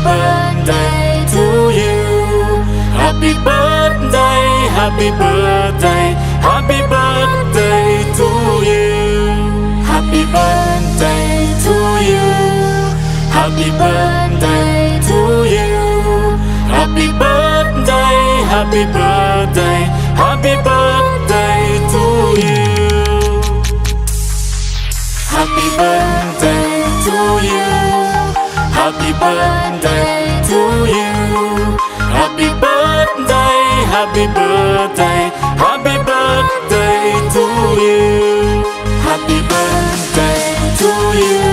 birthday to you. Happy birthday, happy birthday, happy birthday to you. Happy birthday to you. Happy birthday to you. Happy birthday, happy birthday, happy birthday to you. Happy birthday to you. Happy birthday to you. Happy birthday, happy birthday, happy birthday to you. Happy birthday to you.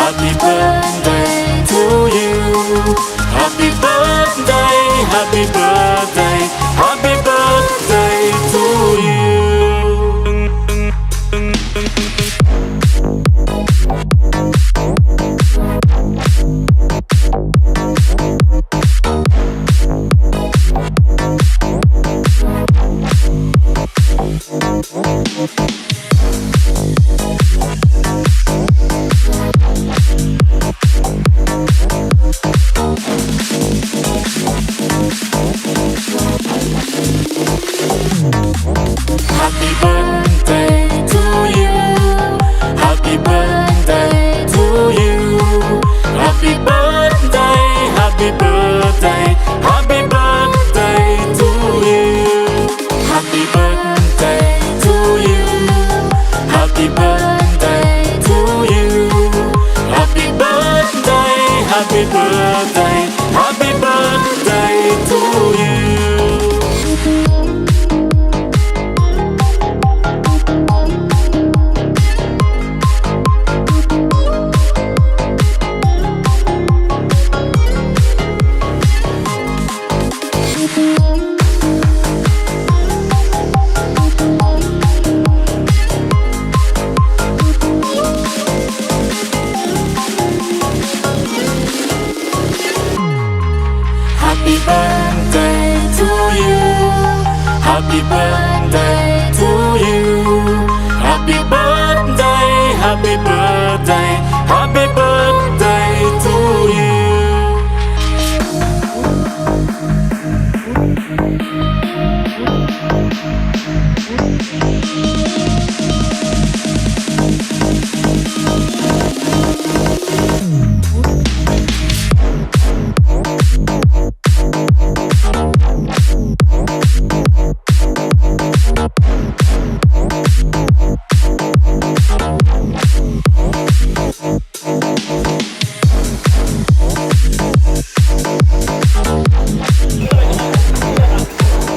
Happy birthday to you. Happy birthday, happy birthday, happy birthday to you. Happy birthday to you. Happy birthday to you. Happy birthday, happy birthday, happy birthday to you. Happy birthday to you. Happy birthday to you. Happy birthday, happy birthday, happy birthday to you. Happy birthday to you. Happy birthday to you. Happy birthday, happy birthday, happy birthday to you.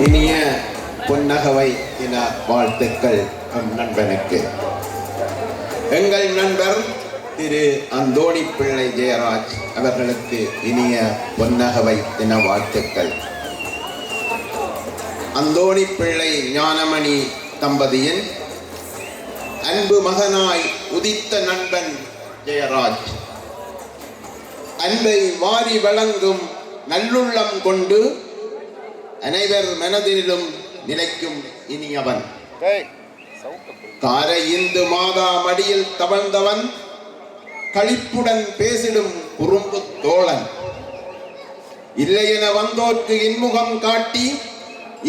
இனிய பொன்னகவை என வாழ்த்துக்கள் நண்பனுக்கு. எங்கள் நண்பர் திரு அந்தோணி பிள்ளை ஜெயராஜ் அவர்களுக்கு இனிய பொன்னகவை என வாழ்த்துக்கள். அந்தோணி பிள்ளை ஞானமணி தம்பதியின் அன்பு மகனாய் உதித்த நண்பன் ஜெயராஜ் அன்பை வாரி வழங்கும் நல்லுள்ளம் கொண்டு அனைவர் மனதிலும் நிலைக்கும் இனியவன். காரை இந்து மாதா மடியில் தவழ்ந்தவன், களிப்புடன் பேசிடும் குறும்பு தோழன், இல்லையென வந்தோர்க்கு இன்முகம் காட்டி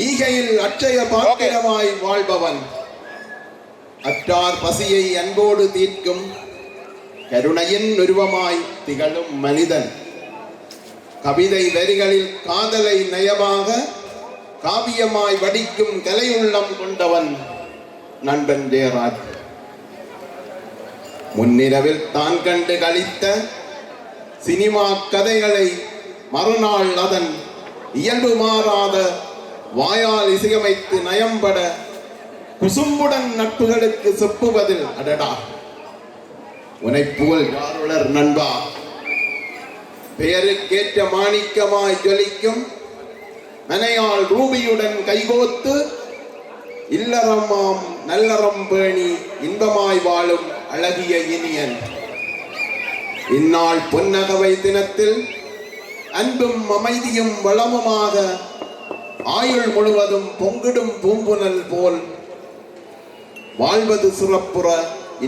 ஈகையில் அட்சய பாத்திரமாய் வாழ்பவன், அற்றார் பசியை அன்போடு தீர்க்கும் கருணையின் உருவமாய் திகழும் மனிதன். கவிதை வரிகளில் காதலை நயமாக காவியமாய் வடிக்கும் கலையுள்ளம் கொண்டவன் நண்பன் ஜெயராஜ். முன்னிரவில் தான் கண்டு கழித்த சினிமா கதைகளை மறுநாள் அதன் இயல்பு மாறாத வாயால் இசையமைத்து நயம்பட குசும்புடன் நட்புகளுக்கு செப்புவதில் அடடா உனைப்புகழ் யாருளர் நண்பா. பெயருக்கேற்ற மாணிக்கமாய் ஜொலிக்கும் மனையாள் ரூபியுடன் கைகோத்து இல்லறமாம் நல்லறம் பேணி இன்பமாய் வாழும் அழகிய இனியன். இந்நாள் பொன்னகவை தினத்தில் அன்பும் அமைதியும் வளமுமாக ஆயுள் முழுவதும் பொங்கிடும் பூம்புனல் போல் வாழ்வது சிறப்புற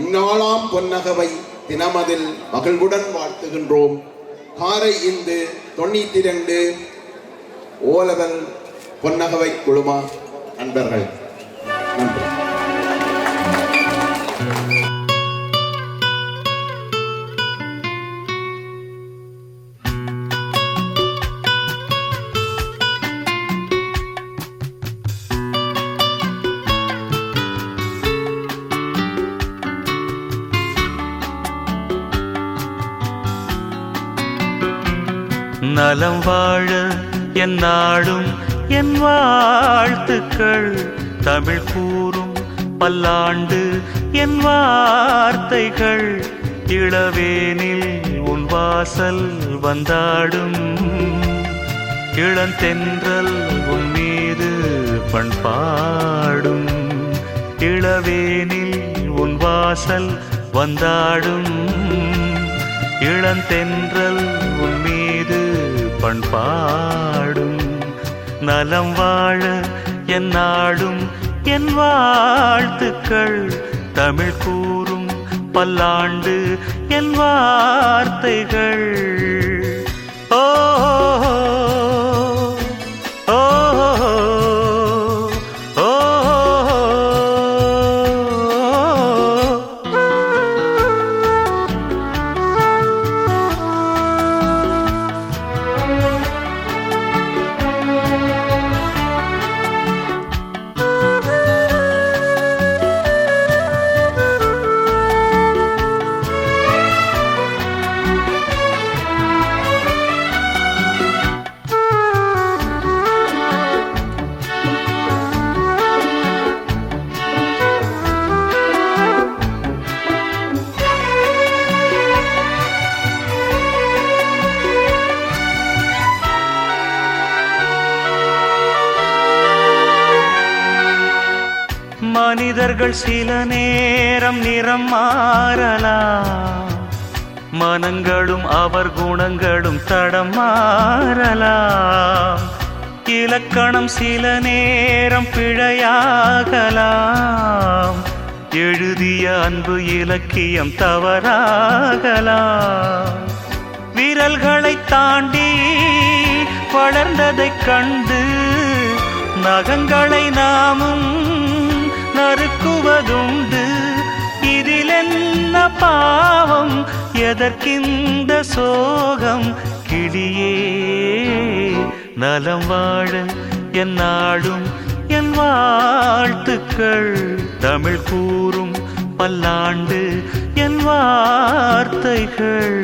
இந்நாளாம் பொன்னகவை தினமதில் மகிழ்வுடன் வாழ்த்துகின்றோம். காரை இந்து 92 ஓலவல் பொன்னகவை குழுமா நண்பர்கள். நன்றி. நலம் வாழ என் நாடும் என் வாழ்த்துக்கள், தமிழ் கூறும் பல்லாண்டு என் வார்த்தைகள், இளவேனில் உன் வாசல் வந்தாடும், இளந்தென்றல் உன் மீது பண்பாடும், இளவேனில் உன் வாசல் வந்தாடும், இளந்தென்றல் உன் மீது பண்பாடும். நலம் வாழ என் நாடும் என் வாழ்த்துக்கள், தமிழ் கூறும் பல்லாண்டு என் வார்த்தைகள். ஓ ஓ ஓ மனிதர்கள் சில நேரம் நிறம் மாறலாம், மனங்களும் அவர் குணங்களும் தடம் மாறலாம், இலக்கணம் சில நேரம் பிழையாகலாம், எழுதிய அன்பு இலக்கியம் தவறாகலாம், விரல்களை தாண்டி வளர்ந்ததைக் கண்டு நகங்களை நாமும் நறுக்குவதுண்டு, இதில் என்ன பாவம் எதற்கிந்த சோகம், கிளியே நலம் வாழ என் நாடும் என் வாழ்த்துக்கள், தமிழ் கூறும் பல்லாண்டு என் வார்த்தைகள்.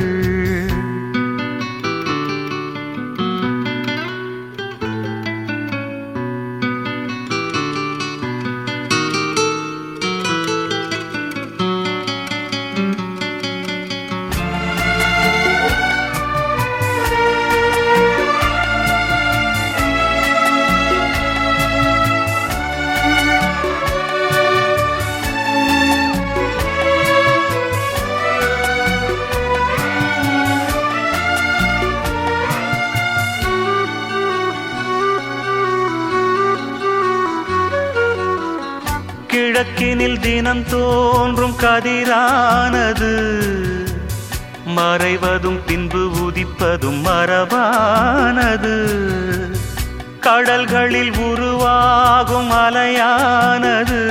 கிழக்கினில் தினம் தோன்றும் கதிரானது, மறைவதும் பின்பு உதிப்பதும் மரபானது, கடல்களில் உருவாகும் அலையானது,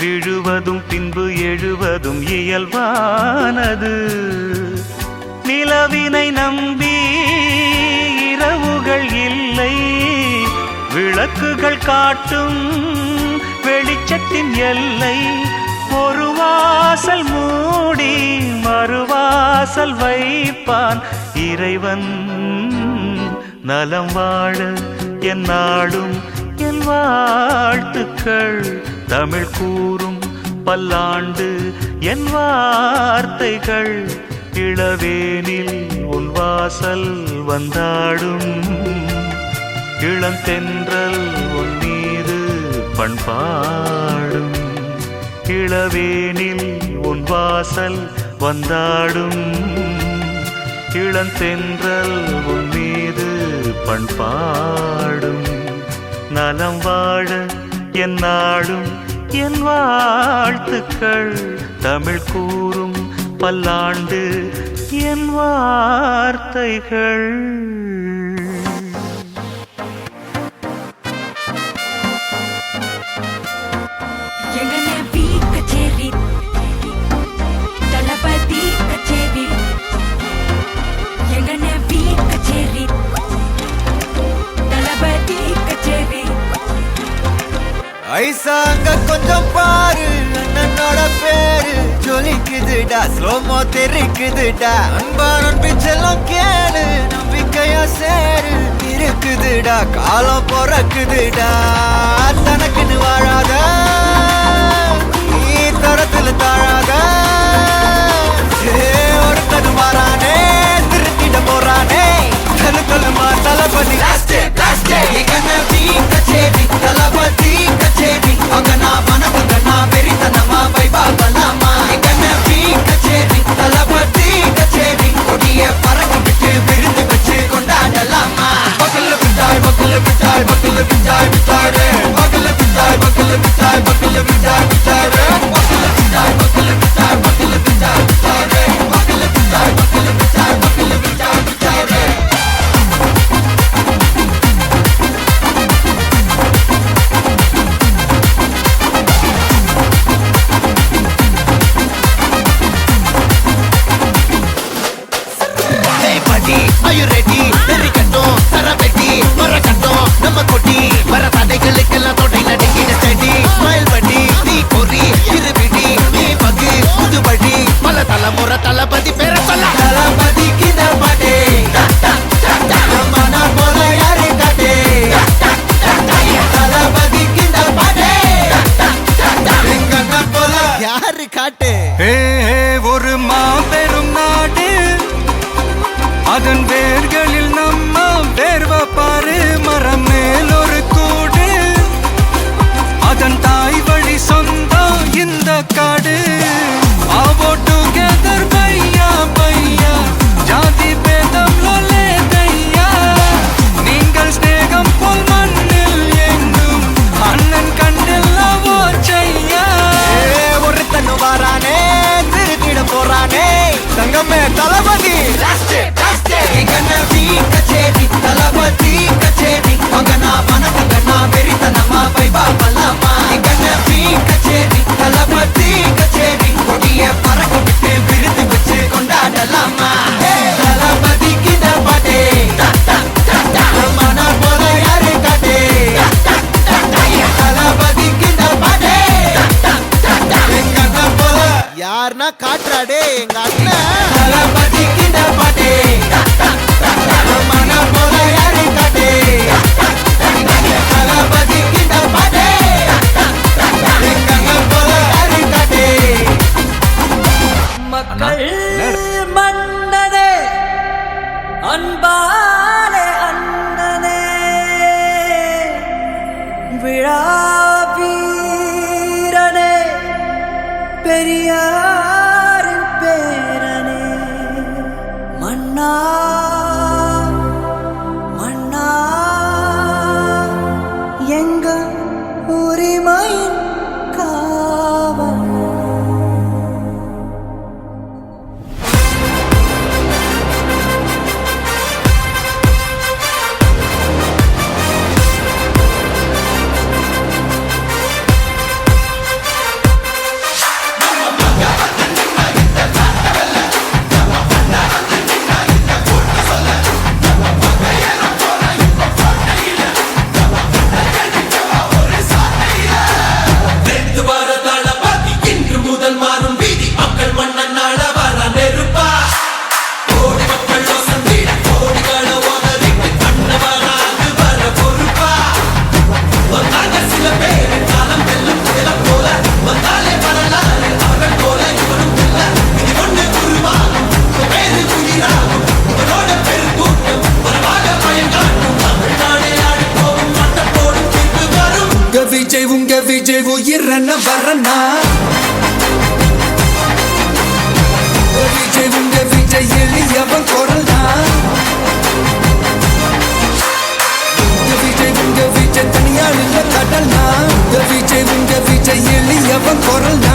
விழுவதும் பின்பு எழுவதும் இயல்பானது, நிலவினை நம்பி இரவுகள் இல்லை, விளக்குகள் காட்டும் வெளிச்சத்தின் எல்லை, ஒரு வாசல் மூடி மறுவாசல் வைப்பான் இறைவன். நலம் வாழ என் நாடும் என் வாழ்த்துக்கள், தமிழ் கூறும் பல்லாண்டு என் வார்த்தைகள், இளவேனில் உன் வாசல் வந்தாடும், இளந்தென்றல் உன் மீது பண்பாடும், இளவேனில் உன் வாசல் வந்தாடும், இளந்தென்றல் உன் மீது பண்பாடும். நலம் வாழ என் நாடும் என் வாழ்த்துக்கள், தமிழ் கூறும் பல்லாண்டு என் வார்த்தைகள். ஐசா அங்க கொஞ்சம் பாரு, அண்ணனோட பேரு ஜொலிக்குதுடா, ஸ்லோமோ தெரிக்குதுடா, அன்பானன் பிச்செல்லாம் கேளு, நம்பிக்கையா சேரு இருக்குதுடா, காலம் பொறக்குதுடா, தனக்குன்னு வாழாத நீ தரத்துல தாழாத, ஒருத்தனு மாறானே திருத்திட போறானே, தனு தலுமா தளபதி தளபதி கச்சேரி அகனா மனபகனா வெறித்தனமா வைபாபலாமா எகனவி கச்சேரி தளபதி கச்சேரி கொடிய பறக்க விட்டு விருந்து வச்சு கொண்டாடலாமா பக்கல பிட்டாய் பக்கல பிட்டாய் பக்கல பிட்டாய் பிட்டாரே பக்கல பிட்டாய் பக்கல பிட்டாய் பக்கல பிட்டாய் பிட்டாரே பக்கல பிட்டாய் பக்கல பிட்டாய் பக்கல பிட்டாய் பிட்டாரே பக்கல பிட்டாய் பக்கல பிட்டாய் பக்கல பிட்டாய் பிட்டாரே. Are you ready? Very கட்டும் சரபெட்டி வர கட்டும் நம்ம கொட்டி வர தடைகளுக்கெல்லாம் தொடை நடுங்கின ஸ்டடி ஸ்மைல் படி நீ பொறி இருபிடி நீ பகு புதுபடி பல தலைமுறை தளபதி பேர சொல்ல தளபதிக்கு இந்த பாட்டே மனா போல யாரு காட்டே தளபதிக்கு இந்த பாட்டே எங்க போல யாரு காட்டு. ஒரு மாபெரும் நாடு, அதன் வேர்களில் நம்ம வேர்வ பாரு, மரம் மேல் ஒரு கூடு, அதன் தாய் வழி சொந்தம் இந்த காடு. ஆவோ டுகெதர் பையா பையா, ஜாதி பேதம் லோலே தையா, நீங்கள் ஸ்நேகம் போல் மண்ணில் எங்கும் அண்ணன் கண்டில்லவோ செய்யா. ஒருத்தனு வாரானே திருத்திட போறானே தங்கமே தளபதி கச்சேரி தளபதி கச்சேரி மகனா மனகனா வெறித்தனமா வைபாபலாமா கச்சேரி தளபதி கச்சேரி கொடிய பறக்க விட்டு விருந்து வச்சு கொண்டாடலாமா தளபதிக்கு இந்த பாட்டே மன போல யாரு காட்டே தளபதிக்கு இந்த பாட்டே எங்க அண்ணன் போல யாருன்னா காட்டுறாடே எங்க அண்ணன் தளபதிக்கு இந்த பாட்டே மன போல யாரு காட்டே தளபதிக்கு இந்த பாட்டே எங்க அண்ணன் போல யாரு காட்டே. மக்கள் மன்னனே அன்பாலே அண்ணனே விழா வீரனே பெரியாரின் பேரனே மன்னா மன்னா எங்க உரிமையின் காவல். உங்க விஜய் உயிரன வரனா விஜய் உங்க விஜய் எளியவன் குரல்னா விஜய் உங்க விஜய் தனியாள் இல்ல கடல்னா உங்க விஜய் எளியவன் குரல்னா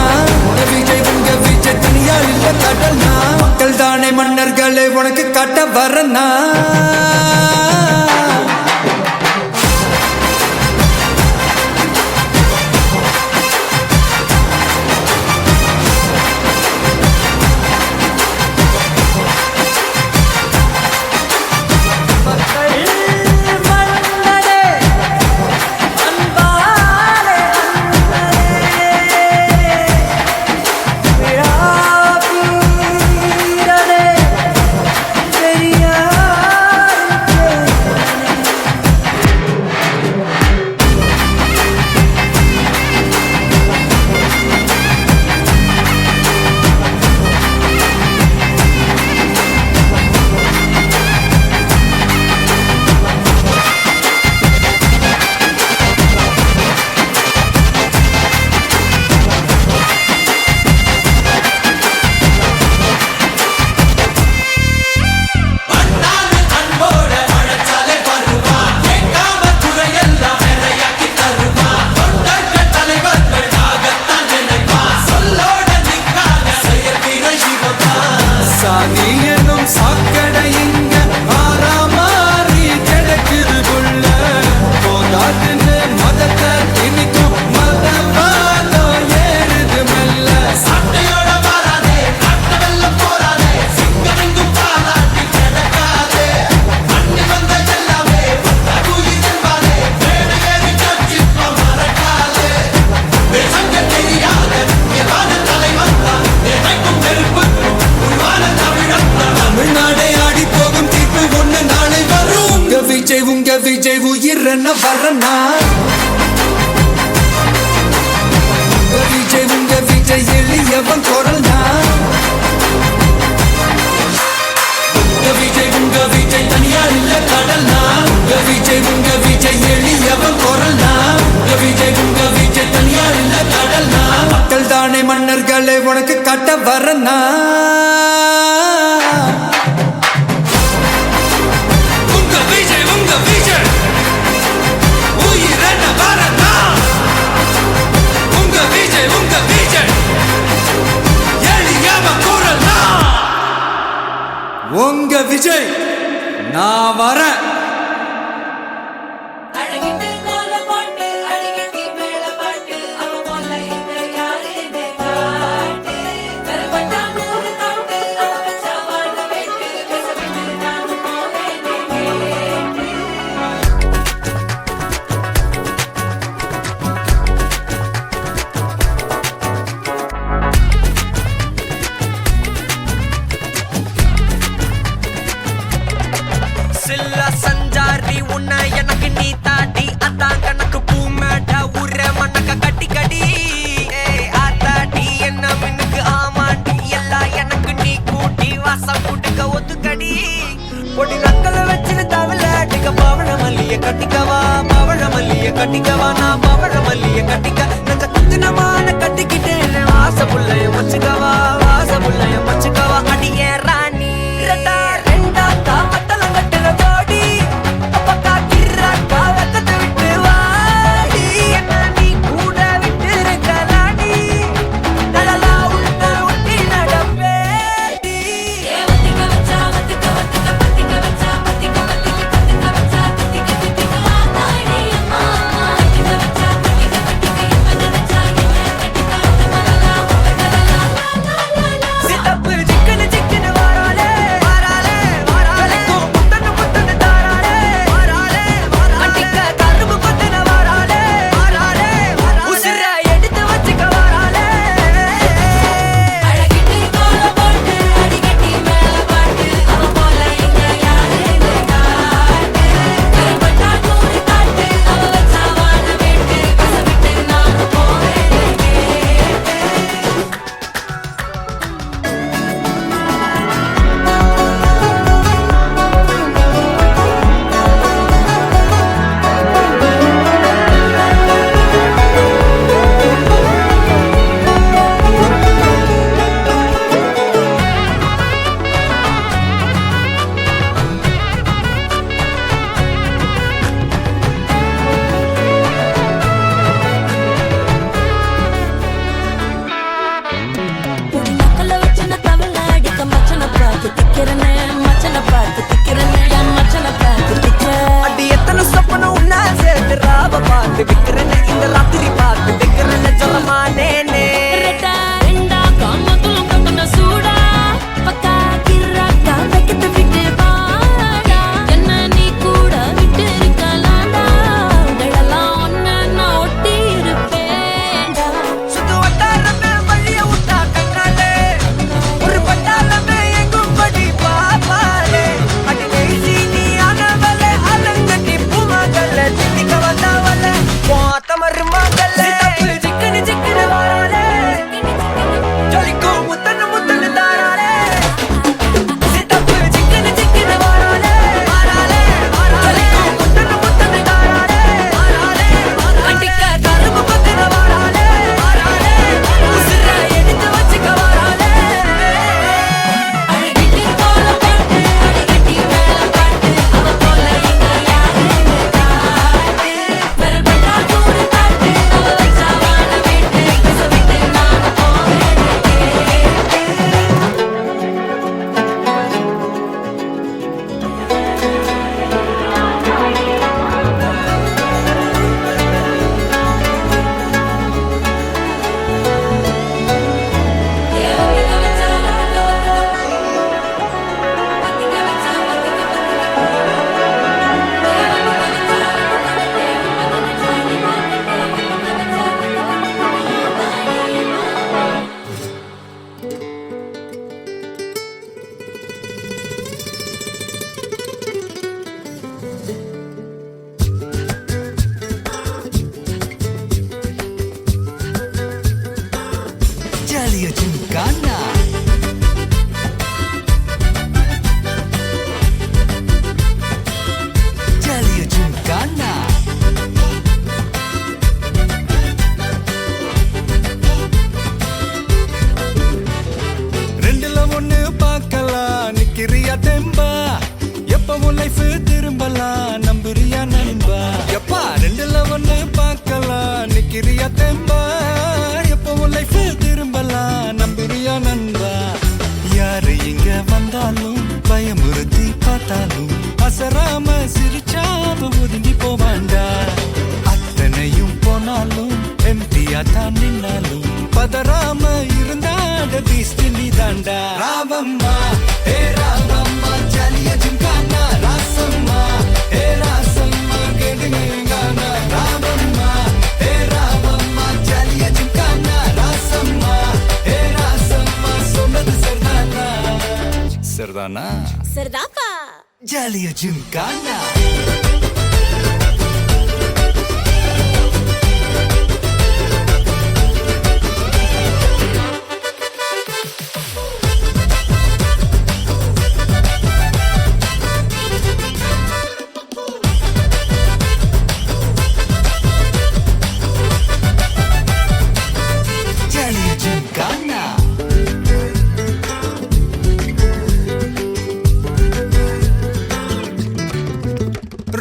உங்க விஜய் தனியால் இல்ல கடல்னா மக்கள் தானே மன்னர்களே உனக்கு காட்ட வரனா சாதி என்னும் சாக்கடை இங்க ஆறாமாறி கிடக்குது புள்ள போதாதுன்னு மதத்தை திணிக்கும் மதவாதம் ஏறுது மெல்ல சட்டையோட வராதே காட்ட வெள்ளம் போராதே சிங்கமெங்கும் பாலாட்டி கிடக்காதே அண்ணி வந்த எல்லாமே உயிர் என்பாரே மேடு ஏறி கட்சிப்ப மறக்காதே சங்க தெரியாத தலைவன் தான் நினைக்கும் நெருப்புக்கும் உருவான தமிழ்நாடே ஆடி போகும் தீர்ப்பு ஒண்ணு நாளை வரும் உங்க விஜய் உயிர் என்ன வரனா உங்க விஜய் எளியவன் குரல்னா உங்க விஜய் தனியார் இல்ல கடல்னா உங்க விஜய் எளியவன் குரல்னா உங்க விஜய் தனியார் இல்ல கடல்னா மக்கள் தானே மன்னர்களே உனக்கு காட்ட வரனா உங்க விஜய் நான் வரேன் அழகிட்டு கோல போட்டு அடிக்கடி மேல பாட்டு அவ போல இந்த யாரே காட்டு கருப்பட்டா நூறு காட்டு அவ வச்சா வாழ வெட்டு பேசவிட்டு நான் போவேன் கேட்டு சில்ல சஞ்சாரி உன்னை எனக்கு நீ தாட்டி அதான் கணக்கு பூமேட்ட உர மண்ணக்க கட்டி கடி ஆத்தாட்டி என்ன மின்னுக்கு ஆமாண்டி எல்லாம் எனக்கு நீ கூட்டி வாசம் கூட்டுக்க ஒத்துக்கடி பொடி நக்கல வச்சுன்னு தவள அடிக்க பவழ மல்லிய கட்டிக்கவா பவழ மல்லிய கட்டிக்கவா நான் பவழ மல்லிய கட்டிக்க நஞ்ச குத்தினமான கட்டிக்கிட்டேன் வாச புள்ளைய மச்சுக்கவா வாச புள்ளைய மச்சுக்கவா அடியே ராணி ரெண்டா தாமத்தல கட்டுற கோடி அப்பக்கா கிர்ரா காலக்கத்தை விட்டு வாடி என்ன நீ கூட விட்டு இருக்கலாடி நடலா உள்ள ஒட்டி நடப்பேடி வத்திக்க வச்சா வத்திக்க வத்திக்க பத்திக்க வச்சா பத்திக்க வத்திக்க பத்திக்க வச்சா தித்திக்க தித்திக்க ஆத்தாடி அம்மா வத்திக்க வச்சா பத்திக்க பத்திக்க என்ன நினைச்சா என்ன கட்டிக்க மலலா மலலா ஜிம்கானா ஜாலியா ஜிம்கானா ரெண்டுல ஒண்ணு பார்க்கலாம் நிக்கிறியா தெம்பா எப்பவும் லைஃப் திரும்பலாம் நம்புறியா நண்பா எப்பா ரெண்டுல ஒண்ணு பார்க்கலாம் நிக்கிறியா தெம்பா எப்பவும் லைஃப் திரும்பலாம் நம்புறியா நண்பா யாரு இங்க வந்தாலும் பயமுறுத்தி பார்த்தாலும் அசராம சிரிச்சாம ஒதுங்கி போவாண்டா அத்தனையும் போனாலும் எம்டியா தான் நின்னாலும் பதறாம இருந்தாட பீஸ்ட் நீ தாண்டா ராவம்மா ஏ ராவம்மா ஜாலியா ஜிம்கானா ராசம்மா ஏ ராசம்மா கேடுங்கானா ராவம்மா ஏ ராவம்மா ஜாலியா ஜிம்கானா ராசம்மா ஏ ராசம்மா சொன்னது சரிதானா சரிதானா சரிதாப்பா ஜாலியா ஜிம்கானா ஜாலியா ஜிம்கானா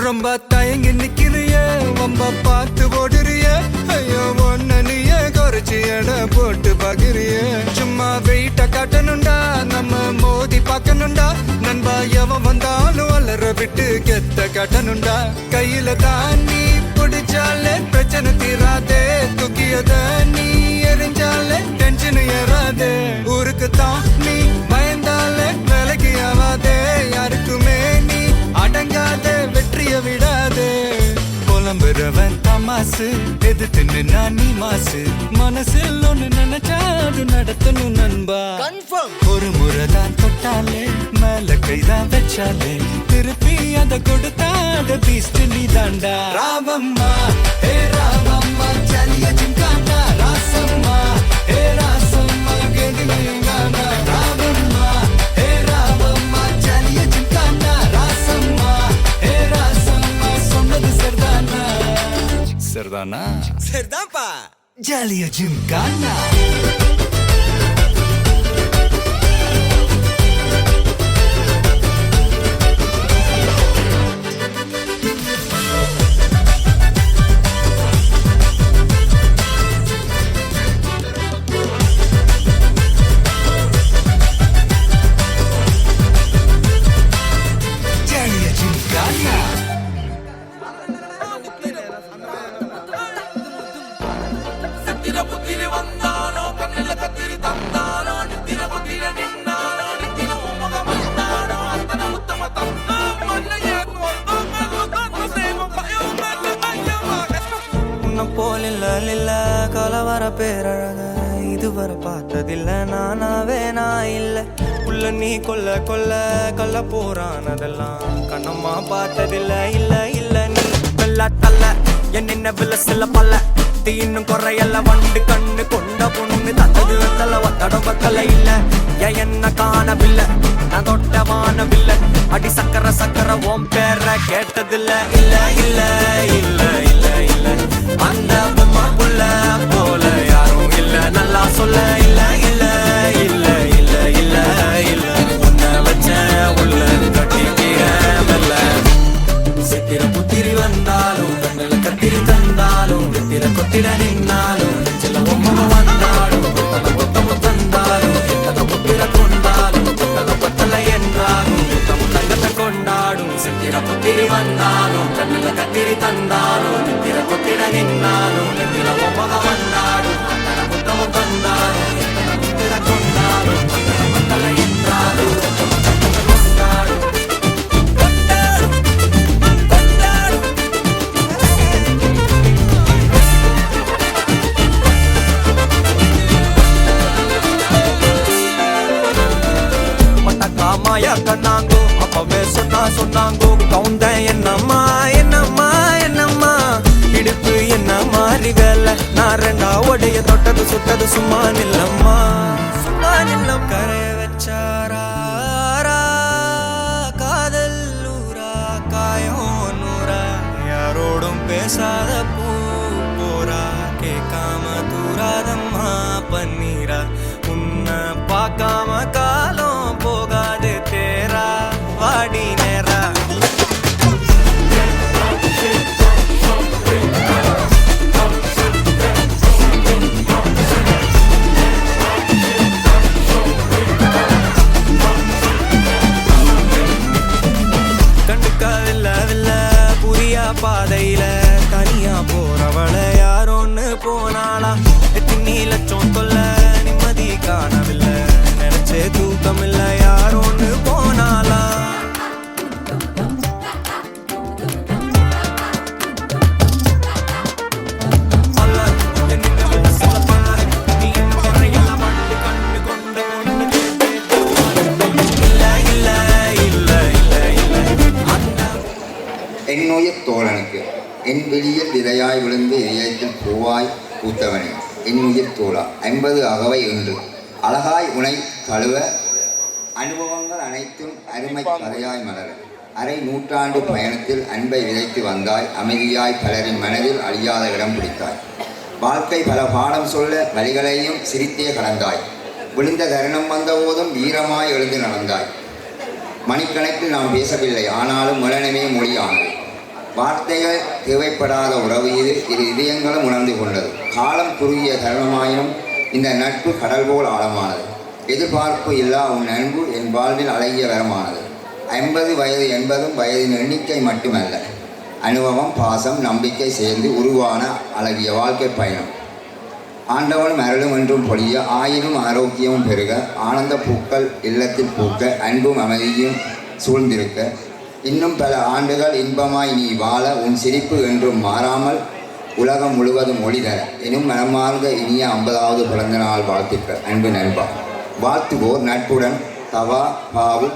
ரொம்ப தயங்கி நிக்கிறிய ரொம்ப பார்த்து ஓடுறிய ஐயோ ஒன்ன நீய குறைச்சி எடை போட்டு பாக்குறிய சும்மா வெயிட்ட காட்டணும்டா நம்ம மோதி பார்க்கணும்டா நண்பா எவன் வந்தாலும் அலற விட்டு கெத்த காட்டணும்டா கையில தான் நீ பிடிச்சாலே பிரச்சனை தீராதே தூக்கியத நீ எரிஞ்சாலே டென்ஷன் ஏறாதே ஊருக்கு தான் நீ பயந்தாலே வேலைக்கு ஆவாதே யாருக்குமே நீ அடங்காத வெற்றிய விடாதே புலம்புறவன் தமாசு எது தின்னு நீ மாசு மனசில் ஒண்ணு நினைச்சாது நடத்தணும் நண்பா ஒரு முறைதான் தொட்டாலே மேல கைதான் வச்சாலே திருப்பி அத கொடுத்தாத பீஸ்ட் நீ தாண்டா ராவம்மா ஏ ராவம்மா ஜாலியா ஜிம்கானா ராசம்மா ஏ ராசம்மா கேடுங்கானா ராவம்மா ஏ ராவம்மா ஜாலியா ஜிம்கானா ராசம்மா ஏ ராசம்மா சொன்னது சரிதானா சரிதானா சரிதான்ப்பா ஜாலியா ஜிம்கானா ஜாலியா ஜிம்கானா உன்னை போல் இல்ல கலவர பேரழக இதுவரை பார்த்ததில்ல நானாவே நான் இல்ல உள்ள நீ கொல்ல கொல்ல போறானதெல்லாம் கண்ணம்மா பார்த்ததில்ல இல்ல நீ வெள்ள தள்ள என்ன வில சில பல்ல தீனும் குறையல்ல வண்டு கண்ணு கொண்ட பொண்ணு தந்தது வெத்தல ஒத்தடம் பக்கல இல்ல என்ன காணவில்லை நான் தொட்ட வானவில்லை அடி சக்கர ஓம் பேர கேட்டதில்ல இல்ல அந்த பொம்மா புள்ள போல யாரும் இல்ல நல்லா சொல்ல இல்ல உன்னை வச்ச உள்ள கட்டிக்கிற மெல்ல சித்திர புத்திரி வந்தாலும் கண்ணுல கத்திரி தந்தாலும் நித்திர கொத்திட நின்னாலும் சில பொம்மை வந்தாலும் கொத்தமும் தந்தாலும் எத்தனை புத்திர கொண்டாலும் கொத்தலை என்றாலும் தங்கத்தை கொண்டாடும் சித்திர புத்திரி வந்தாலும் கண்ணுல கத்திரி தந்தாலும் நித்திர கொத்திட நின்னாலும் நித்திர பொம்மை வந்தாலும் கொத்தமும் தந்தாலும் எத்தனை புத்திர கொண்டாலும் கொத்தலை என்றாலும் கொண்டாடும் மாயா கண்ணாங்கோ அப்பவே சொன்னாங்கோ கவுந்த என்னம்மா இடுப்பு என்ன மாறி வேலை நான் ரெண்டா உடைய தொட்டது சுட்டது சும்மா நில்லம்மா வானிலம் கரைய வச்சாரா காதல் ஊரா காயம் நூறா யாரோடும் பேசாத பூ போரா கேட்காம தூராதம்மா பன்னீரா உன்னை பார்க்காம காலம் போகாது தேரா வாடி நேரா பாதையில தனியா போறவள யாரோன்னு போனாளா எத்தனை லட்சம் தொல்ல நிம்மதி காணவில்லை நினைச்சே தூக்கம் இல்ல யாரோன்னு போனாளா என்னுயிர் தோழனுக்கு என் வெளியில் விதையாய் விழுந்து இதயத்தில் பூவாய் பூத்தவனே என்னுயிர் தோழா 50 அகவை என்று அழகாய் உனை கழுவ அனுபவங்கள் அனைத்தும் அருமை கதையாய் மலர அரை நூற்றாண்டு பயணத்தில் அன்பை விதைத்து வந்தாய் அமைதியாய் பலரின் மனதில் அழியாத இடம் பிடித்தாய் வாழ்க்கை பல பாடம் சொல்ல வழிகளையும் சிரித்தே கடந்தாய் விழுந்த தருணம் வந்தபோதும் வீரமாய் எழுந்து நடந்தாய் மணிக்கணக்கில் நாம் பேசவில்லை ஆனாலும் மரணமே மொழியானது வார்த்தைகள் தேவைப்படாத உறவு இது இதயங்களும் உணர்ந்து கொண்டது காலம் குறுகிய தருணமாயினும் இந்த நட்பு கடல் போல் ஆழமானது எதிர்பார்ப்பு இல்லா உன் அன்பு என் வாழ்வில் அழகிய வரமானது 50 வயது என்பதும் வயதின் எண்ணிக்கை மட்டுமல்ல அனுபவம் பாசம் நம்பிக்கை சேர்ந்து உருவான அழகிய வாழ்க்கை பயணம் ஆண்டவனும் அருளும் என்றும் பொழிய ஆயினும் ஆரோக்கியமும் பெருக ஆனந்த பூக்கள் இல்லத்தில் பூக்க அன்பும் அமைதியும் சூழ்ந்திருக்க இன்னும் பல ஆண்டுகள் இன்பமாய் நீ வாழ உன் சிரிப்பு என்றும் மாறாமல் உலகம் முழுவதும் ஒளிதர எனும் மனமார்ந்த இனிய 50வது பிறந்த நாள் வாழ்த்துக்கள் அன்பு நண்பா வாழ்த்துவோர் நட்புடன் தவா பாவு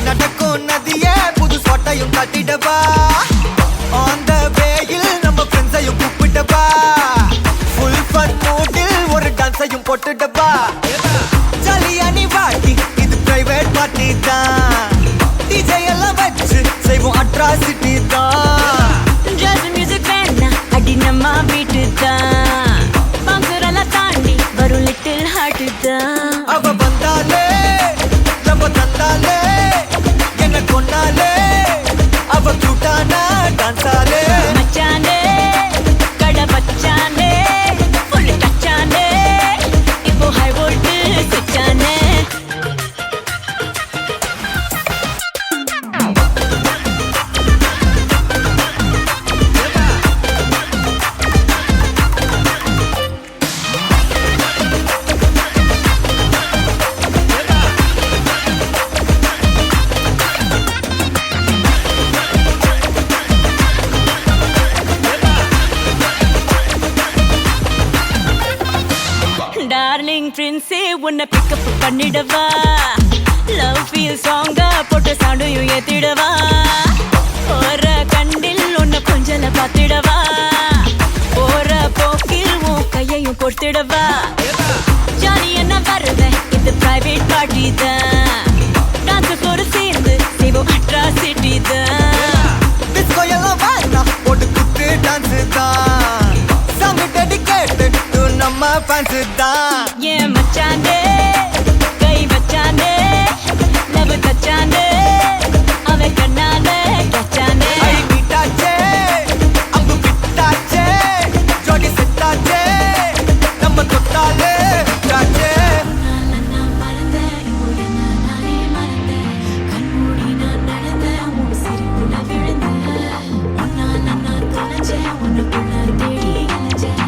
நடக்கும் நதிய புது சொட்டையும் கட்டிடப்பா அந்த வேயில் நம்ம ஃப்ரெண்ட்ஸையும் கூப்பிட்டப்பா ஃபுல் ஃபன் மூடில் ஒரு டான்ஸையும் போட்டுட்டப்பா ஜாலியா நீ வாட்டி இது பிரைவேட் பார்ட்டி தான் டிஜே எல்லாம் வச்சு செய்வோம் அட்ராசிட்டி தான் ஜாஸ் மியூசிக் வேணா அடி நம்ம வீட்டு தான் பங்குரெல்லாம் தாண்டி வரும் லிட்டில் ஹார்ட் தான் அவ வந்தாலே தந்தாலே என்ன கொண்டாலே அவ கியூட்டானா டான்ஸாலே மச்சானே கட பச்சானே ஃபுல் டச்சானே இப்போ ஹை வோல்ட் சுச்சானே டார்லிங் பிரின்ஸே உன்னை பிக்கப் பண்ணிடவா லவ் ஃபீல் சாங்கா போட்டு சவுண்டையும் ஏத்திடவா போற கண்டில் உன்னை கொஞ்சல பார்த்திடவா போற போக்கில் உன் கையையும் கொடுத்திடவா ஜாலி என்ன வருவேன் இது பிரைவேட் பார்ட்டி தான் டான்ஸ் ஒரு சேர்ந்து செய்வோம் அட்ராசிட்டி தான் டிஸ்கோ எல்லாம் வாங்க போட்டு குத்து டான்ஸ் தான் சாங் டெடிகேட் டு நம்ம ஃபேன்ஸ் தான் ஏன் மச்சானே கை வச்சானே லவ் தச்சானே அவன் கண்ணாலே கச்சானே ஐ மீட்டாச்சே அம்பு விட்டாச்சே ஜோடி செட்டாச்சே நம்ம தொட்டாலே விட்டாச்சே நான் மறந்தேன் உடனே நானே மறந்தேன் கண்மூடி நான் நடந்தேன் உன் சிரிப்புல விழுந்தேன் ஒன்னா நான் தொலைச்சேன் உனக்குள்ள தேடி அலைஞ்சேன்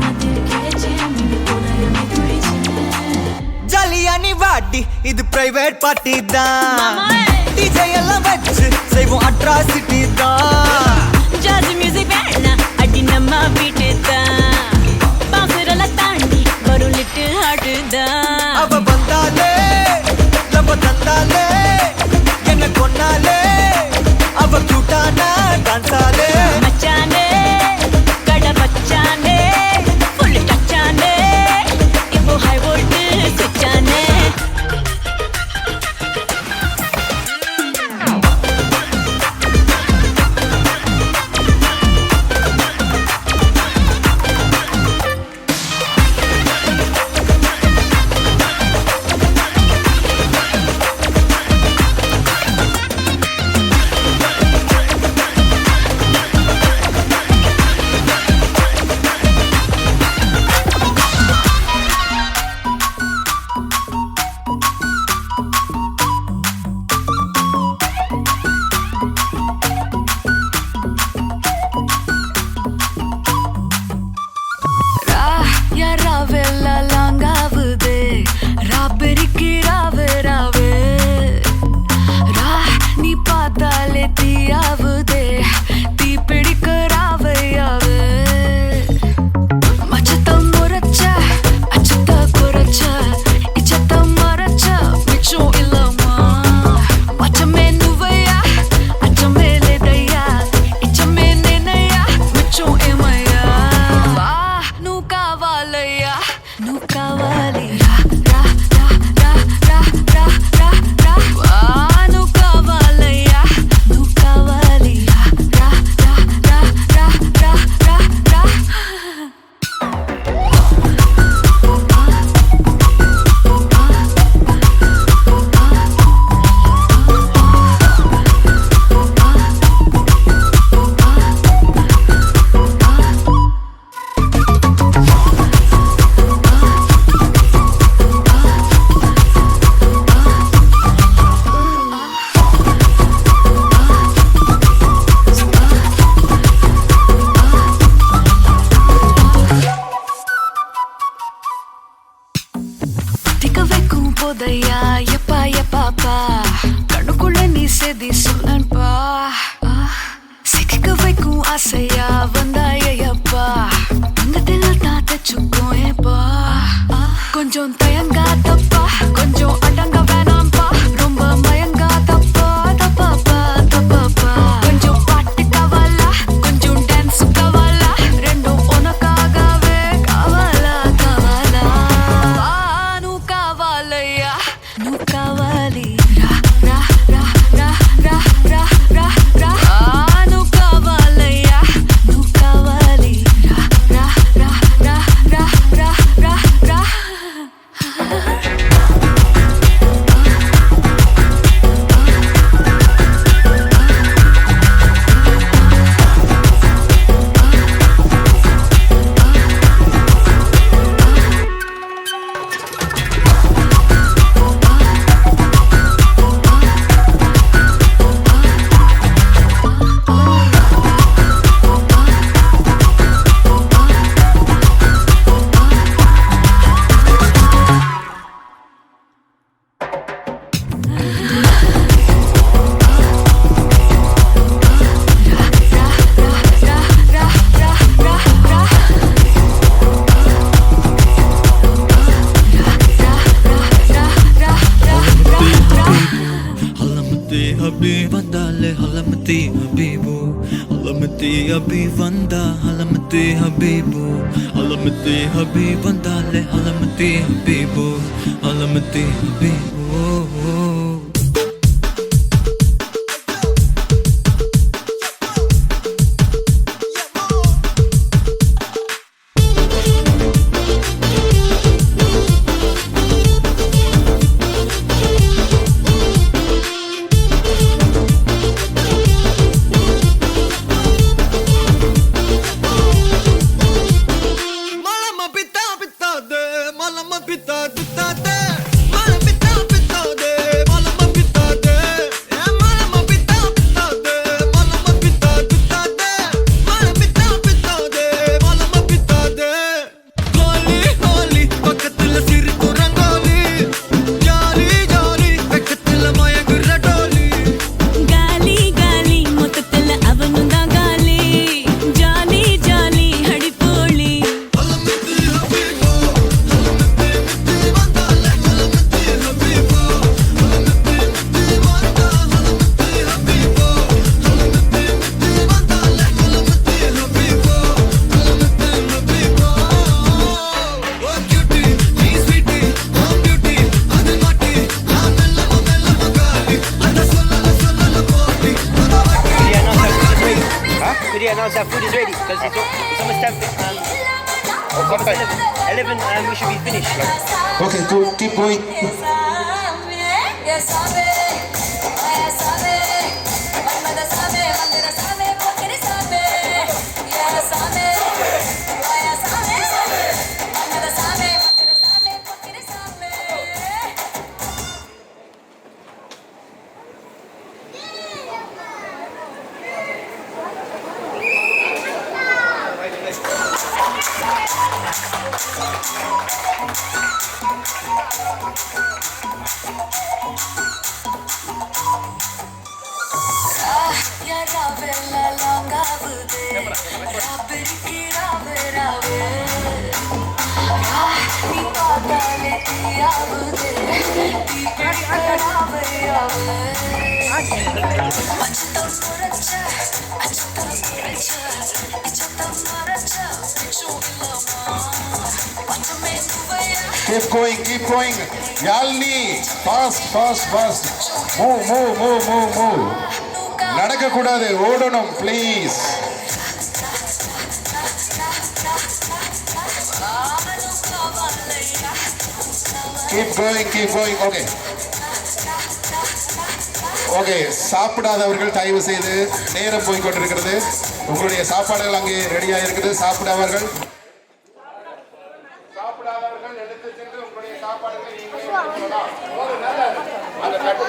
அது கிடைச்சேன் நீங்க போல துடிச்சேன் ஜாலியா நீ வாட்டி இது பிரைவேட் பார்ட்டி தான் மாமா டிஜே எல்லாம் வச்சு செய்வோம் அட்ராசிட்டி தான் ஜாஸ் மியூசிக் வேணா அடி நம்ம வீட்டு பத்தி சொல்லன்பா சிக்க வைக்கும் ஆசையா வந்தாயப்பா தங்கத்தில் தாத்தச்சுக்கும் ஏப்பா கொஞ்சம் தயங்காதப்பா கொஞ்சம் அடங்க வேணாம்பா ரொம்ப மயங்காதப்பா தப்பாப்பா தப்பாப்பா கொஞ்சம் பாட்டு கவலா கொஞ்சம் டான்ஸ் கவலா ரெண்டும் உனக்காகவே கவலா கவலா நூ கவலையா நூ கவலி ரா ரா ரா ரா ரா ரா ரா ரா நூ கவலையா நூ கவலி ரா ரா ரா ரா ரா ரா ரா ரா Habib vanda halamati habibu halamati habib vandale halamati habibu halamati habibu Our food is ready because it's almost 10. It's almost 11. We should be finished. Okay, keep going. Keep going. Yalni, fast. Move. நடக்க கூடாது, ஓடணும் please. Keep going. Okay, சாப்பிடாதவர்கள் தயவு செய்து நேரம் போய் கொண்டிருக்கிறது. உங்களுடைய சாப்பாடுகள் அங்கே ரெடியா இருக்குது. சாப்பிடாதவர்கள் எடுத்து சென்று உங்களுடைய சாப்பாடுகளை நீங்களே எடுத்துக்கொள்ளலாம். அந்த தட்டு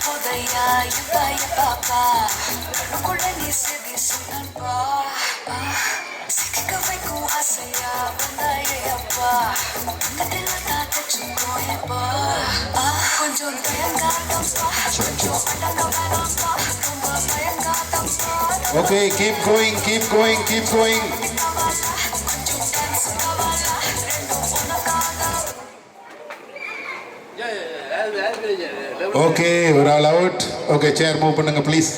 போதையா எப்பா எப்பாப்பா உள்ள நீ செதி சொன்னப்பா சிக்க வைக்கும் ஆசையா வந்தாயே அப்பா கட்டில தாச்சும் போயப்பா கொஞ்சம் தயங்காதப்பா கொஞ்சம் அடங்க வேணாம்பா ரொம்ப பயங்காதப்பா Okay, keep going, keep going, keep going. கொஞ்சம் டான்ஸ் காவாலா ரெண்டும் உனக்காக ஓகே ஒரு ஆள் அவுட். ஓகே சேர் மூவ் பண்ணுங்க ப்ளீஸ்.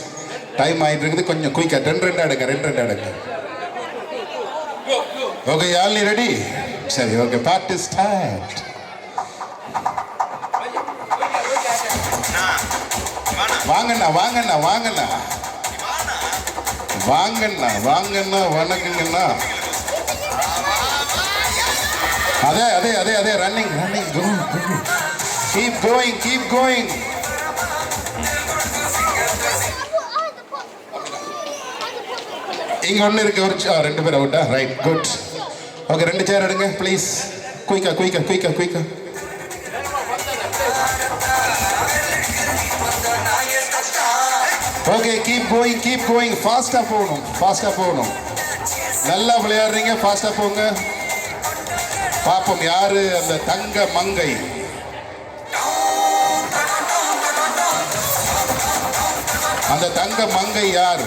டைம் ஆயிட்டு இருக்குது, கொஞ்சம் குயிக்கா ரெண்டு அடுங்க. Okay Yazhini ready? சரி ஓகே பார்ட்டி ஸ்டார்ட். வாங்கண்ணா வணக்கங்கண்ணா. அதே ரன்னிங் கோ. Keep going. இங்க ஒண்ணு இருக்கு, ஒரு ரெண்டு பேர் அவுட்டா? Right, good. ஓகே 2 சேர் எடுங்க ப்ளீஸ். குயிக்கா. Okay keep going. ஃபாஸ்டா போகணும். நல்லா விளையாடுறீங்க, ஃபாஸ்டா போங்க. பாப்போம் யாரு அந்த தங்க மங்கை. அந்த தங்க மங்கை யார்?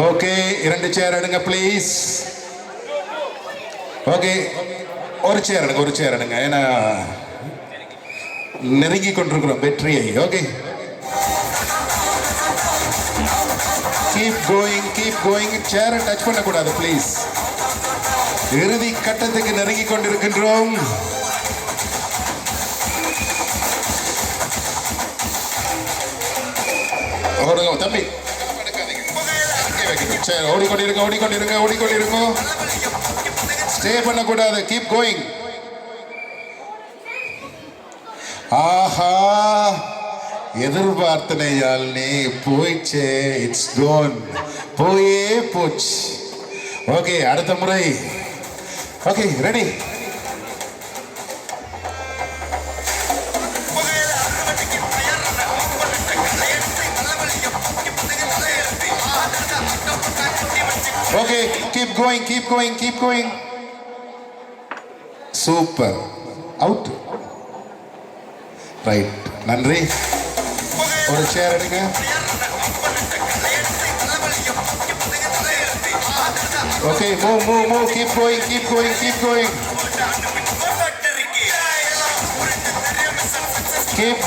ஓகே 2 சேர் எடுங்க ப்ளீஸ். ஓகே ஒரு சேர் எடுங்க ஏன்னா நெருங்கி கொண்டிருக்கிறோம் வெற்றியை. Okay keep going. சேரை டச் பண்ணக்கூடாது ப்ளீஸ். இறுதி கட்டத்துக்கு நெருங்கி கொண்டிருக்கின்றோம். தம்பி ஓடிக்கொண்டிருங்க. ஸ்டே பண்ணக்கூடாது. Keep going. ஆஹா எதிர்பார்த்தனை யாழ்னி போயிடுச்சே. It's gone. போச்சு. ஓகே அடுத்த முறை. Okay ready? Okay keep going. Super. Out. Right, நன்றி. ஒரு சேர் எடுங்க. Okay move. Keep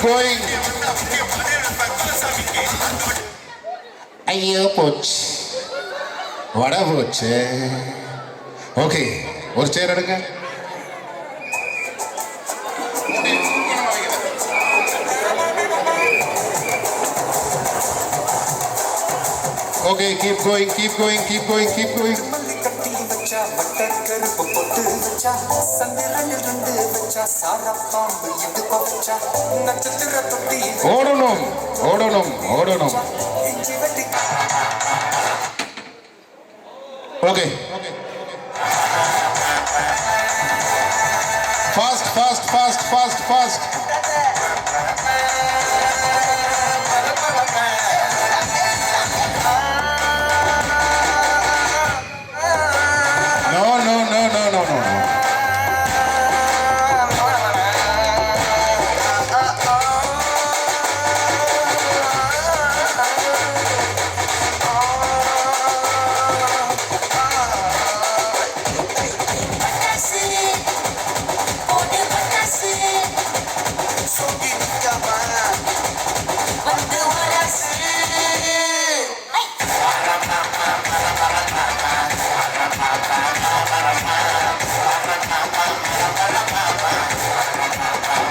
going. ஐயோ போச்சு, வட போச்சு. ஓகே ஒரு சேர் எடுங்க. Okay keep going. ஓடணும். Okay fast. No.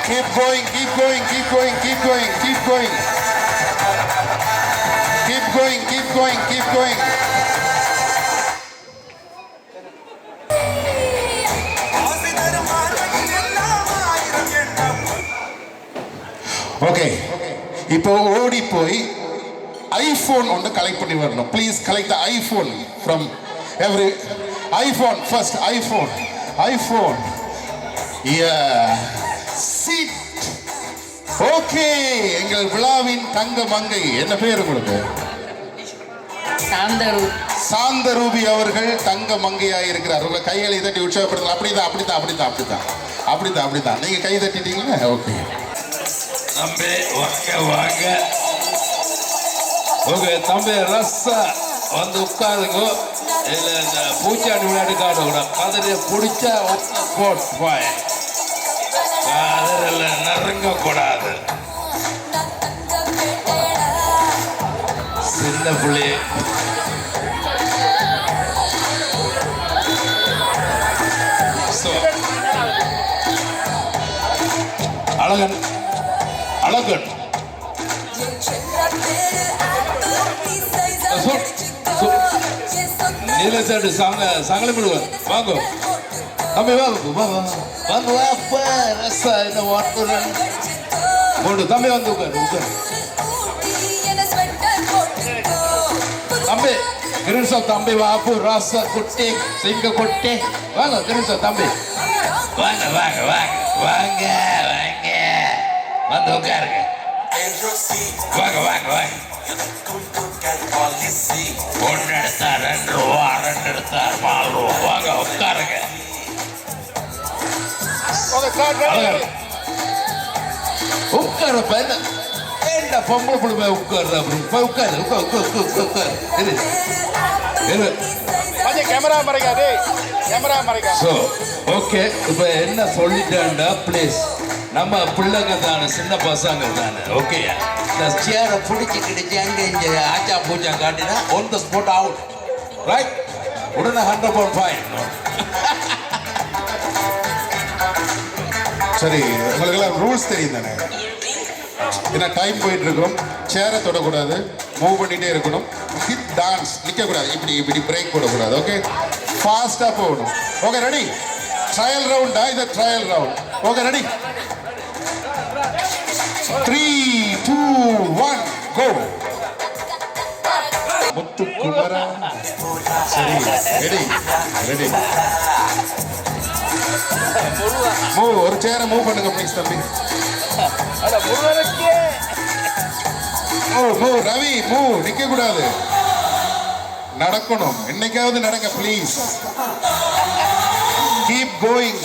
Keep going. Okay இப்போ ஓடி போய் ஐபோன் ஒன்று கலெக்ட் பண்ணி வரணும். Please collect the iPhone from every iPhone first, iPhone. Yeah. Sit. Okay. எங்கள் விழாவின் தங்க மங்கை என்ன பேர் உங்களுக்கு? சாந்தரூபி அவர்கள் தங்க மங்கையாக இருக்கிறார். உங்க கைகளை தட்டி உற்சாகப்படுத்தலாம். அப்படிதான். நீங்க கை தட்டிட்டீங்களா? ஓகே. தம்பி வாங்க. ஓகே தம்பி ரஸ்ஸா வந்து உட்காருங்க. இல்ல இந்த பூச்சாண்டி விளையாட்டு காட்டக்கூடாது. கதிரை பிடிச்சா போய் கதிரில் நெருங்க கூடாது. சின்ன புள்ளி அழகன் நீலசாட்டு சாங்கலை விடுவார். வாங்க தம்பி வாங்க ரசா என்ன தம்பி வந்து உட்காரு. தம்பி கிரீன்சா தம்பி வாப்பு ராசா குட்டி சிங்க குட்டி வாங்க கிரீன்சா தம்பி வாங்க வந்து உட்காருங்க. வாங்க ஒன்று எடுத்தா 2 ரூபா 2 எடுத்தா 4 ரூபா. வாங்க உட்காருங்க. உட்காரப்ப என்ன பொம்பளை பிள்ளை உட்காரு அப்படின்னு போய் உட்காரு. கேமரா மறைக்காதே. ஓகே இப்போ என்ன சொல்லிட்டேன்டா ப்ளீஸ் நம்ம பிள்ளைங்க தானே சின்ன பசங்க தானே. ஓகே இந்த சேரை பிடிச்சிக்கிடுச்சு அங்கே இங்கே ஆச்சா பூச்சா காட்டினா on the spot out right. உடனே 100 pound fine. சரி உங்களுக்கெல்லாம் ரூல்ஸ் தெரியும் தானே? ஏன்னா டைம் போயிட்டு இருக்கோம். சேரை தொடக்கூடாது, மூவ் பண்ணிட்டே இருக்கணும். ஹிப் டான்ஸ் நிற்கக்கூடாது, இப்படி பிரேக் போடக்கூடாது. ஓகே ஃபாஸ்ட்டாக போகணும். Okay ready? ட்ரையல் ரவுண்டா இது? Trial round. Okay ready? 3, 2, 1 கோ. முத்துக்குமரா. சரி ரெடி. மூவ். ஒரு சேரை மூவ் பண்ணுங்க ப்ளீஸ் தம்பி. Move Ravi move. நிக்க கூடாது, நடக்கணும். என்னைக்காவது நடங்க ப்ளீஸ். Keep going.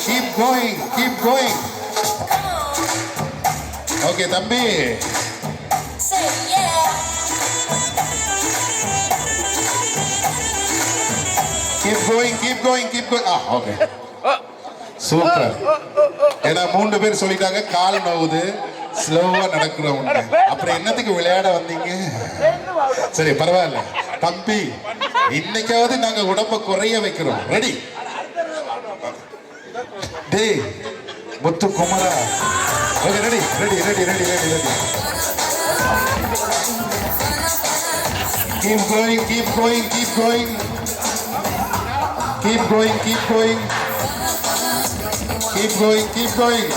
ஓகே தம்பி. Keep going. Okay super. ஏன்னா 3 பேர் சொல்லிட்டாங்க கால் நோவுது, ஸ்லோவா நடக்கிறோம். அப்புறம் என்னத்துக்கு விளையாட வந்தீங்க? சரி பரவாயில்ல தம்பி, இன்னைக்காவது நாங்க உடம்ப குறைய வைக்கிறோம். ரெடி? டேய் முத்து குமரா. Okay ready. Keep going. Keep going.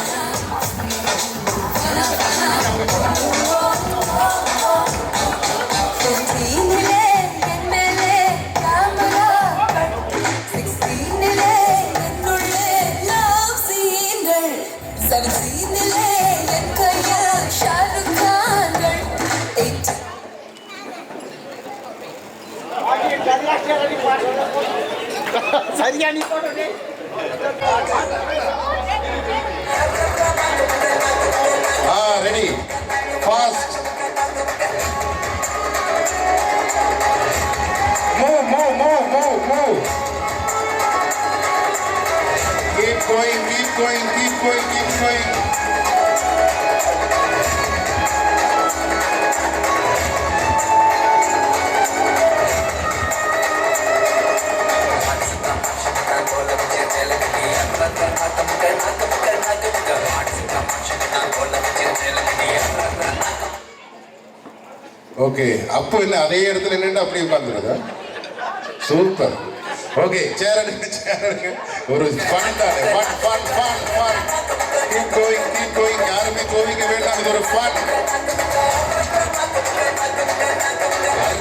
Ready? Fast. Move. Keep going. Okay அப்போ என்ன அதே இடத்துல நின்று அப்படியே உட்கார்ந்துருதா? சூப்பர். ஓகே சேர் எடுங்க. ஒரு ஃபன் தானே. ஃபன். Keep going. யாருமே கோவிக்க வேண்டாம். இது ஒரு fun.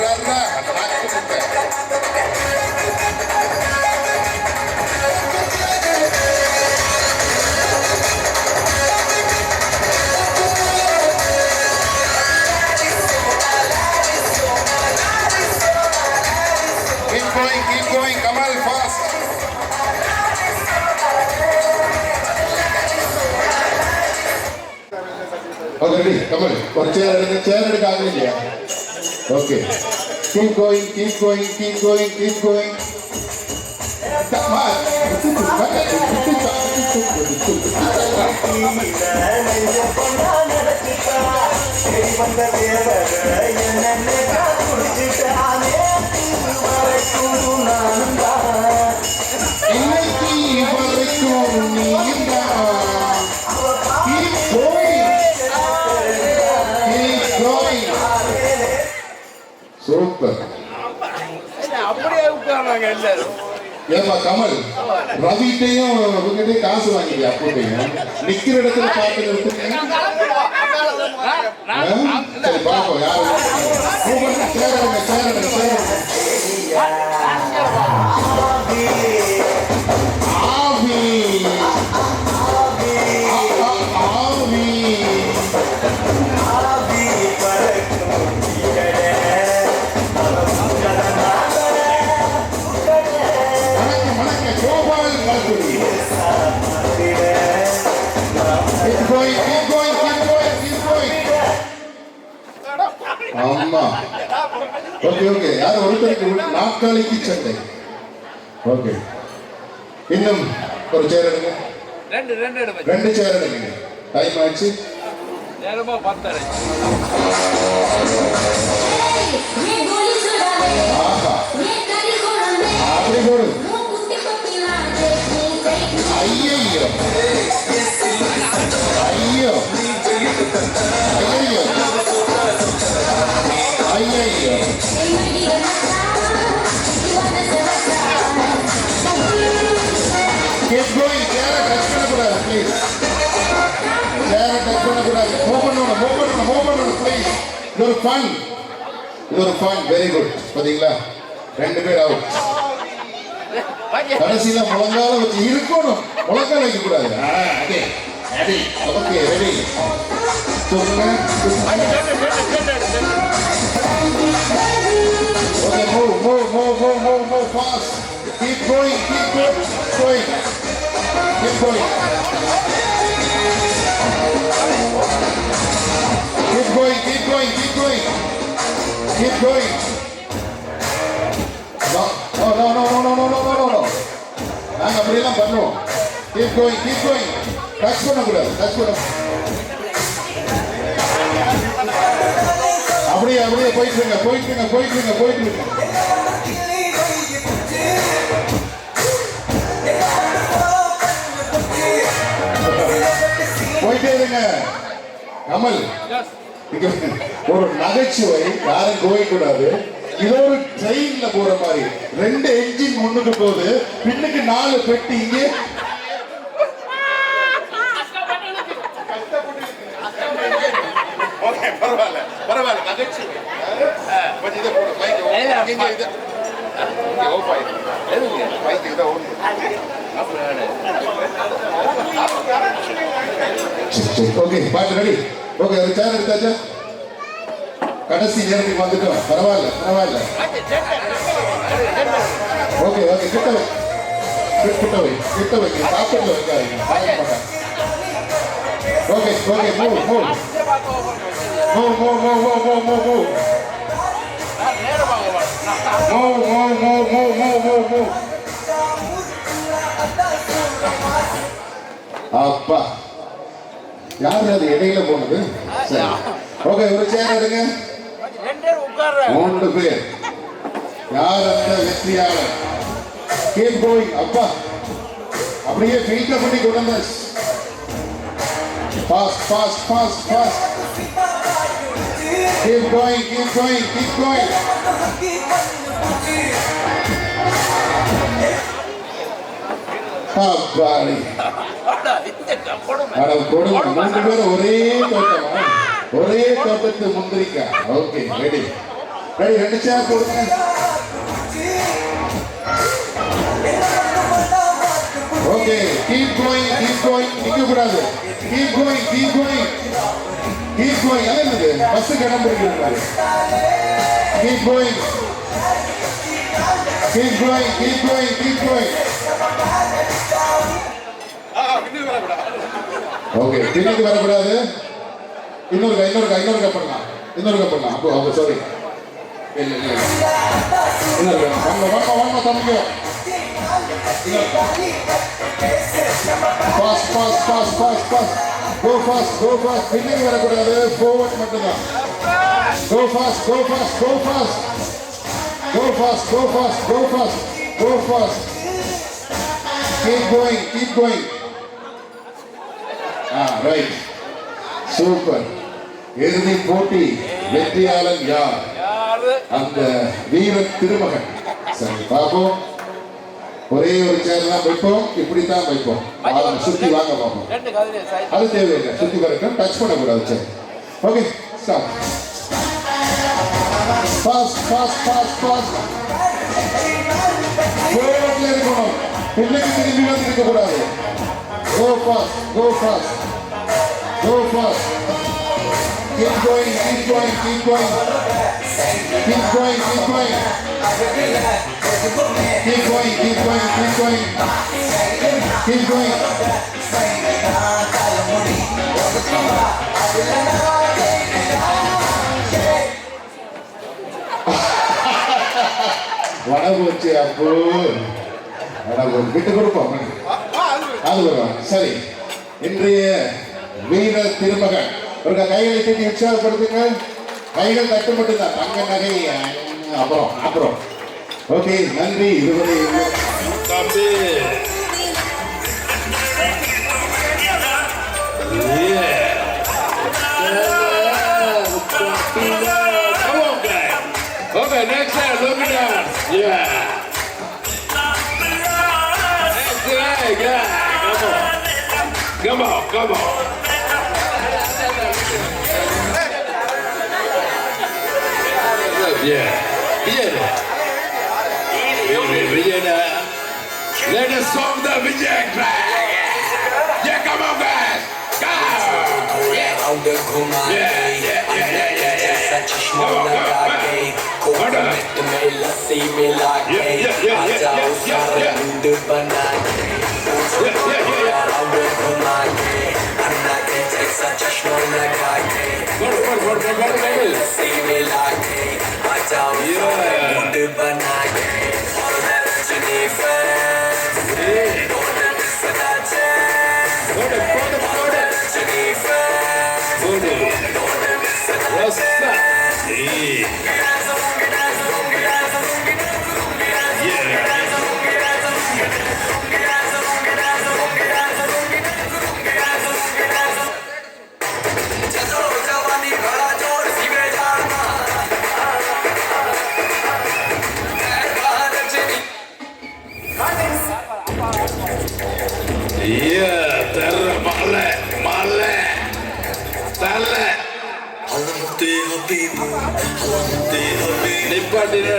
Raw Keep going, Kamal, fast. Okay, ready, Kamal. Or chair எடுக்க ஆகலையா? Okay. Keep going, keep going, keep going, keep going. Come on. இன்னைக்கு வரைக்கும் நீதான். Keep going. Keep going. Super. ஏப்பா கமல், ரவிட்டையும் இவங்கிட்டையும் காசு வாங்கிட்டியா அப்போட்டையும்? நிக்கிற இடத்துல பார்த்து நிறுத்துங்க. சரி பாப்போம் யாரு சேரடுங்க சேரடுங்க சேரடுங்க. ஆவி வணக்கம் Gopal Malakudi. Keep going, keep going, keep going, keep going. ஆமா. Okay okay. யார் ஒருத்தருக்கு நாற்காலிக்கு சண்டை. ஓகே. இன்னும் ஒரு சேர் எடுங்க. ரெண்டு சேர் எடுங்க. டைம் ஆச்சு. நேரமா 10:30. ஆஹா. அப்படி போடு. ஐயோ ஐயோ ஐயோ ஐயோ. Keep going. சேர டச் பண்ணக்கூடாது ப்ளீஸ். சேர டச் பண்ணக்கூடாது. மூவ் பண்ணணும் ப்ளீஸ். இது ஒரு ஃபன். Very good. பாத்தீங்களா, 2 பேர் அவுட். கடைசியில முழங்கால வச்சு இருக்கணும், முழங்கால வைக்க கூடாது. Okay ready. Okay, move fast. Keep going. Keep going. Keep going. No. நாங்க அப்படியெல்லாம் பண்ணுவோம். Keep going. டச் பண்ணக்கூடாது. அப்படியே போயிட்டு இருங்க. போயிட்டே இருங்க. கமல், ஒரு நகைச்சுவை, யாரும் போகக்கூடாது. இது ஒரு ட்ரெயின்ல போற மாதிரி 2 என்ஜின் முன்னுக்கு போகுது, பின்னுக்கு 4 பெட்டி. இங்கே பரவாயில்ல நகைச்சுவை. ஓகே பாட்டு ரெடி. ஓகே ஒரு சேர் எடுத்தாச்சா? கடைசி நேரத்துக்கு வந்துட்டோம். பரவாயில்ல. ஓகே கிட்ட வை. சாப்பிட்டு வைக்காதீங்க. Okay move. அப்பா, யாரு அது இடையில போனது? ஓகே ஒரு சேர் எடுங்க. 3 பேர். யார் அந்த வெற்றியாளர்? Keep going. அப்பா, அப்படியே ஃபில்டர் பண்ணி கொண்டு வந்த. Fast. Keep going. அப்பாடி. கொடுங்க. 3 பேரும் ஒரே தோட்டத்து முந்திரிக்கா. Okay ready. 2 சேர் கொடுங்க. keep going, நிக்க கூடாது. Keep going. என்னது பஸ் இடம் பிடிக்கிறாரு. Keep going. ஓகே, பின்னுக்கு வரக்கூடாது. இன்னொரு பண்ணலாம். அப்போ சாரி. இல்ல. இன்னொரு வாங்க தம்பிங்க. Fast. Go fast. பின்னுக்கு வரக்கூடாது. Forward மட்டும்தான். Go fast. Keep going. Right. Super. இறுதி போட்டி வெற்றியாளன் யார்? அந்த வீர திருமகன். சரி பாப்போம். ஒரே ஒரு சேர் தான் வைப்போம். இப்படித்தான் வைப்போம். சுத்தி வாங்க பாப்போம். அது தேவையில்லை. சுத்தி வரட்டும். டச் பண்ணக்கூடாது சேர். Okay, start. ஃபாஸ்ட். போர்ட்ல இருக்கணும். பின்னுக்கு திரும்பி வந்து இருக்க கூடாது. Go fast. Keep going. வடபோச்சு அப்போ விட்டு கொடுப்போம். அது வரும். சரி, இன்றைய வீர திருமகன் ஒரு கைகளை தட்டி உற்சாகப்படுத்துங்க. கைகள் தட்டு மட்டும்தான். தங்க நகை அப்புறம். ஓகே, நன்றி. இதுவரை Okay, next time, look it down. Yeah. Next guy. Come on. Yeah. Let us song the Vijay track. Yeah, come on, guys. Go. Yeah.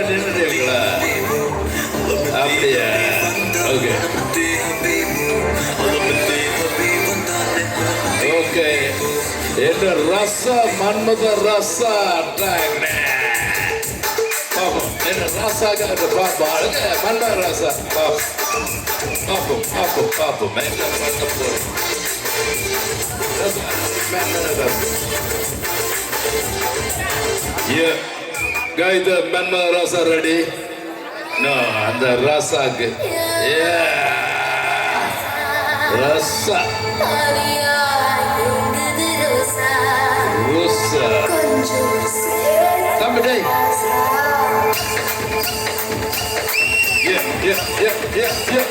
நின்றுங்களா? அப்படியா? ஓகே. என்ன ரசா மன்மத ரசா பாப்போம். என்ன ரசாக பாப்பாளுங்க மன்மத ரசா பாப்போம். என்ன பண்ண போறோம்? Yeah. Guys, the Myanmar Rasa ready? No, the Rasaku. Yeah. Rasa. Rusa. Come today. Yeah.